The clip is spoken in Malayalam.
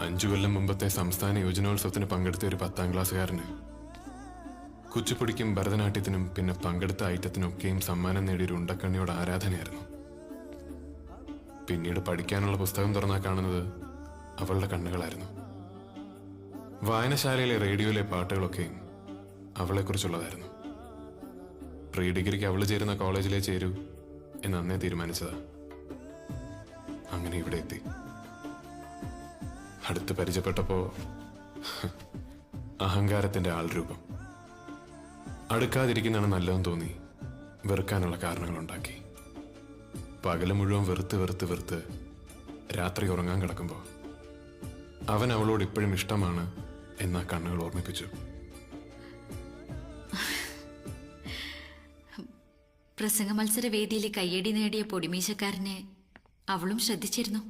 5 കൊല്ലം മുമ്പത്തെ സംസ്ഥാന യുവജനോത്സവത്തിന് പങ്കെടുത്ത ഒരു 10ാം ക്ലാസ്സുകാരന് കുച്ചിപ്പുടിക്കും ഭരതനാട്യത്തിനും പിന്നെ പങ്കെടുത്ത ഐറ്റത്തിനൊക്കെയും സമ്മാനം നേടിയൊരു ഉണ്ടക്കണ്ണിയോട് ആരാധനയായിരുന്നു. പിന്നീട് പഠിക്കാനുള്ള പുസ്തകം തുറന്നാ കാണുന്നത് അവളുടെ കണ്ണുകളായിരുന്നു. വായനശാലയിലെ റേഡിയോയിലെ പാട്ടുകളൊക്കെയും അവളെക്കുറിച്ചുള്ളതായിരുന്നു. പ്രീ ഡിഗ്രിക്ക് അവള് ചേരുന്ന കോളേജിലേ ചേരൂ എന്ന് അന്നേ തീരുമാനിച്ചതാ. അങ്ങനെ ഇവിടെ എത്തി. അടുത്ത് പരിചയപ്പെട്ടപ്പോ അഹങ്കാരത്തിന്റെ ആൾരൂപം. അടുക്കാതിരിക്കുന്നതാണ് നല്ലതെന്ന് തോന്നി വെറുക്കാനുള്ള കാരണങ്ങളുണ്ടാക്കി. പകല് മുഴുവൻ വെറുത്ത് രാത്രി ഉറങ്ങാൻ കിടക്കുമ്പോൾ അവൻ അവളോട് ഇപ്പോഴും ഇഷ്ടമാണ് എന്നാ കണ്ണുകൾ ഓർമ്മിപ്പിച്ചു. പ്രസംഗ മത്സര വേദിയിൽ കയ്യടി നേടിയ പൊടിമീശക്കാരനെ അവളും ശ്രദ്ധിച്ചിരുന്നു.